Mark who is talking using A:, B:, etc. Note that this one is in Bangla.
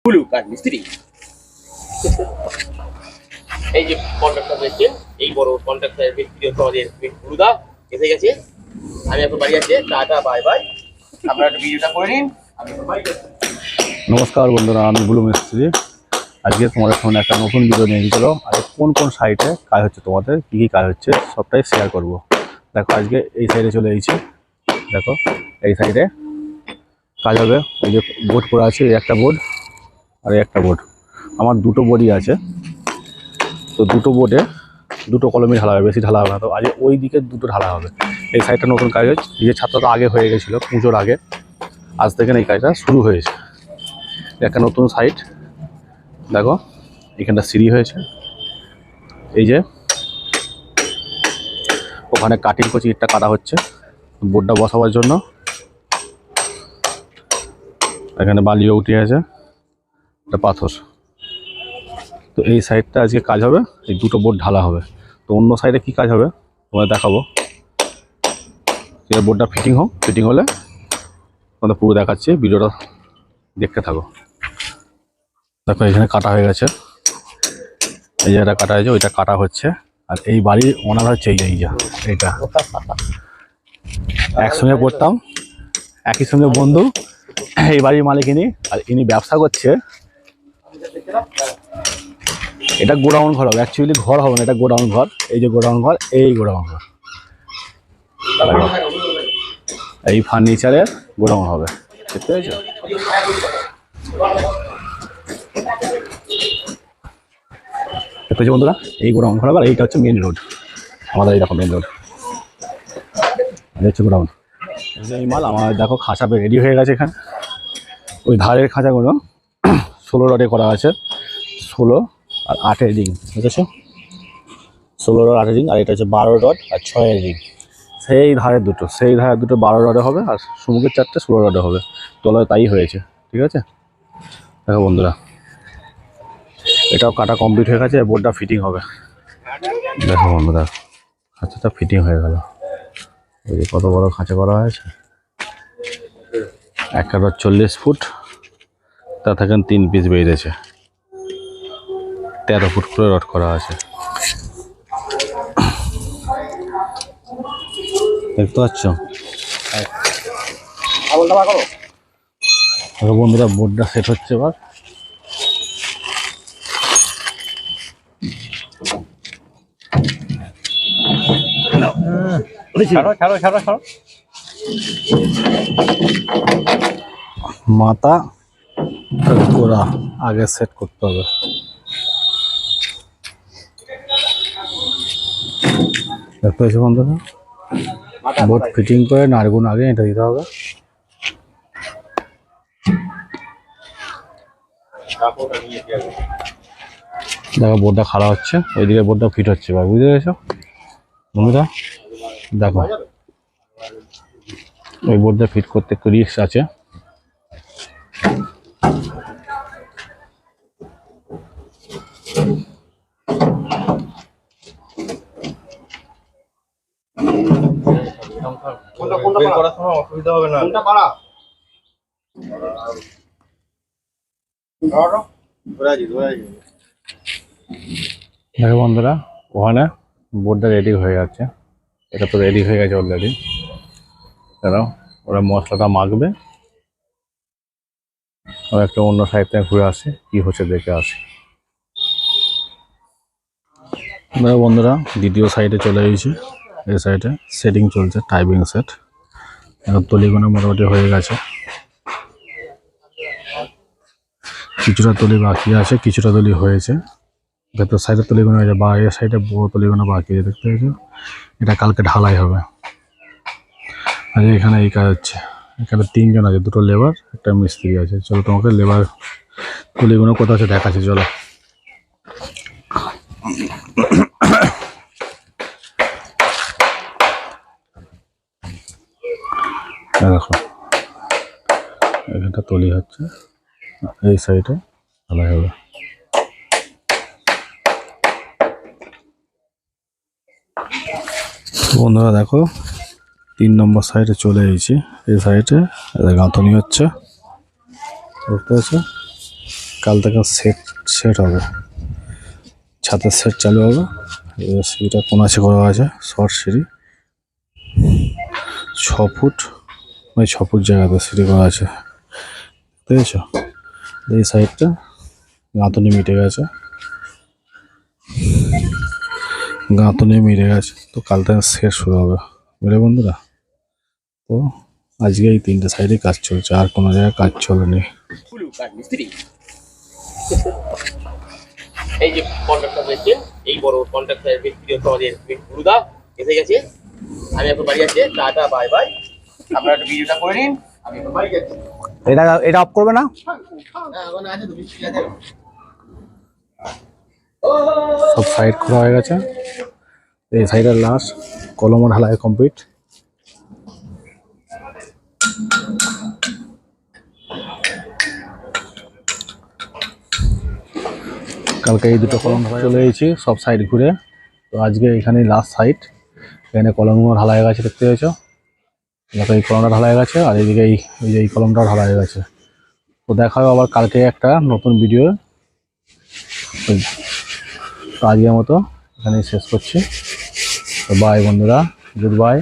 A: ফুলু কাঠ মিস্ত্রি। এই যে কন্ট্রাক্টর দেখছেন, এই বড় কন্ট্রাক্টর মিস্ত্রি হচ্ছে আমাদের ফুলুদা, এসে গেছে। আমি এখন বাড়ি আছি, টাটা বাই বাই। আপনারা একটা ভিডিওটা করে নিন, আমি এখন বাড়ি যাচ্ছি।
B: নমস্কার বন্ধুরা, আমি বুলু মিস্ত্রি। আজকে তোমাদের সামনে একটা নতুন ভিডিও নিয়ে এসেছিলো। আর কোন কোন সাইটে কাজ হচ্ছে, তোমাদের কী কী কাজ হচ্ছে সবটাই শেয়ার করব। দেখো আজকে এই সাইডে চলে এসেছি। দেখো এই সাইডে কাজ হবে। ওই যে বোর্ড করা আছে, এই একটা বোর্ড আর এই একটা বোর্ড। আমার দুটো বোর্ডই আছে, তো দুটো বোর্ডে দুটো কলমই ঢালা হবে, বেশি ঢালা হবে না। তো আজ ওই দিকে দুটো ঢালা হবে। এই সাইডটা নতুন কাজ হচ্ছে, এই যে ছাত্রটা আগে হয়ে গেছিলো পুজোর আগে, আজ থেকে এই কাজটা শুরু হয়েছে। একটা নতুন সাইট। দেখো এখানটা সিঁড়ি হয়েছে, এই যে ওখানে কাটিং করছি, ইটটা কাটা হচ্ছে বোর্ডটা বসাবার জন্য। এখানে বালিও উঠে আছে, এটা পাথর। তো এই সাইডটা আজকে কাজ হবে, এই দুটো বোর্ড ঢালা হবে। তো অন্য সাইডে কি কাজ হবে তোমাদের দেখাবো। বোর্ডটা ফিটিং হলে তোমাদের পুরো দেখাচ্ছি, ভিডিওটা দেখতে থাকো। দেখো এখানে কাটা হয়ে গেছে, এই জায়গাটা কাটা হয়েছে, ওইটা কাটা হচ্ছে। আর এই বাড়ির ওনার হচ্ছে এইটা একসঙ্গে পড়তাম, একই সঙ্গে বন্ধু। এই বাড়ির মালিক ইনি, আর ইনি ব্যবসা করছে। এটা গোডাউন ঘর হবে, অ্যাকচুয়ালি ঘর হবে না, এটা গোডাউন ঘর। এই যে গোডাউন ঘর, এই গোডাউন ঘর, এই ফার্নিচারের গোডাউন হবে, দেখতে পেয়েছো? দেখতে বন্ধুরা, এই গোডাউন ঘর হবে। আর এইটা হচ্ছে মেন রোড আমাদের, এই দেখো মেন রোড, হচ্ছে গোডাউন। এই মাল আমার দেখো খাঁচাপে রেডি হয়ে গেছে। এখানে ওই ধারের খাঁচাগুলো 16 রডে করা আছে, 16 আর 8 রিং, বুঝেছো? 16 রড 8 রিং, আর এটা হচ্ছে 12 রড আর 6 রিং। সেই ধারের দুটো 12 রডে হবে, আর সমুখের 4টে 16 রডে হবে। তলায় তাই হয়েছে, ঠিক আছে? দেখো বন্ধুরা, এটাও কাটা কমপ্লিট হয়ে গেছে, বোর্ডটা ফিটিং হবে। দেখো বন্ধুরা, খাঁচাটা ফিটিং হয়ে গেল। এই যে কত বড় খাঁচা করা হয়েছে, একটা রড 40 ফুট, তা থেকে 3 পিস বেরিয়েছে। 13 ফুট করে রড করা আছে, দেখতে পাচ্ছ? বন্ধুরা বোর্ডটা সেট হচ্ছে এবার। মাথা গোড়া আগে সেট করতে হবে। দেখতে পাচ্ছি বন্ধুরা, বোর্ড ফিটিং করে নারগুন আগে এটা দিতে হবে। দেখো বোর্ডটা খাড়া হচ্ছে, ওইদিকে বোর্ডটা ফিট হচ্ছে এবার, বুঝতে পেরেছো বন্ধুরা? দেখো ওই বোর্ডটা ফিট করতে একটু রিস্ক আছে।
A: অসুবিধা হবে না।
B: দেখো বন্ধুরা, ওখানে বোর্ডটা রেডি হয়ে যাচ্ছে, এটা তো রেডি হয়ে গেছে অলরেডি। দাঁড়াও, ওরা মশলাটা মাখবে, ওরা একটা অন্য সাইড থেকে ঘুরে আসে, কি হচ্ছে দেখে আসে। দেখো বন্ধুরা, দ্বিতীয় সাইডে চলে এসেছি। এই সাইডে সেটিং চলছে, টাইপিং সেট। এখন তলিগুলো মোটামুটি হয়ে গেছে, কিছুটা তলি বাকি আছে, কিছুটা তলি হয়েছে। ভেতর সাইডের তলিগুলো হয়েছে, বাইরের সাইডে বড় তলিগুলো বাকি আছে, দেখতে পেয়েছো? এটা কালকে ঢালাই হবে। আর এখানে এই কাজ হচ্ছে, এখানে 3 জন আছে, 2টো লেবার, একটা মিস্ত্রি আছে। চলো তোমাকে লেবার তলিগুলো কোথাও আছে দেখাচ্ছি, চলো। দেখো এখানটা তলি হচ্ছে, এই সাইডে ঢালাই হবে। বন্ধুরা দেখো, 3 নম্বর সাইডে চলে এসেছি। এই সাইডে গাঁথনি হচ্ছে, বুঝতে পারছো? কাল থেকে সেট হবে, ছাদের সেট চালু হবে। এবার সিঁড়িটা কোনাচে করা আছে, শর্ট সিঁড়ি 6 ফুট, ওই 6 ফুট জায়গাতে সিঁড়ি করা আছে, বুঝেছ? এই সাইডটা গাঁথনি মিটে গেছে, তো কাল থেকে সেট শুরু হবে, বুঝলে বন্ধুরা? তো আজকে এই 3টে সাইডে কাজ চলছে, আর কোনো জায়গায় কাজ চলেনি।
A: ব্লু কাঠ মিস্ত্রি। এই যে কন্ট্রাক্টর রয়েছেন, এই বড় কন্ট্রাক্টরের মিস্ত্রি হচ্ছে আমাদের গুরুদা, এসে গেছে। আমি এখন বাড়ি যাচ্ছি, টাটা বাই বাই। আপনারা একটু ভিডিওটা করে নিন, আমি এখন বাড়ি যাচ্ছি।
B: এটা অফ করবে না?
A: এখন আছে তো মিস্ত্রি আছে।
B: সব সাইড খোলা হয়ে গেছে, এই সাইডের লাস্ট কলম ঢালাই কমপ্লিট। কালকে এই দুটো কলম ঢালাই চলে গেছি সব সাইড ঘুরে, তো আজকে এখানে লাস্ট সাইড, এখানে কলমগুলো ঢালাই হয়ে গেছে, দেখতে পেয়েছো? দেখো এই কলমটা ঢালাই হয়ে গেছে, আর এইদিকে এই যে এই কলমটা ঢালাই হয়ে গেছে। তো দেখা হবে আবার কালকে একটা নতুন ভিডিও। তো আজকের মতো এখানেই শেষ করছি, তো বাই বন্ধুরা, গুড বাই।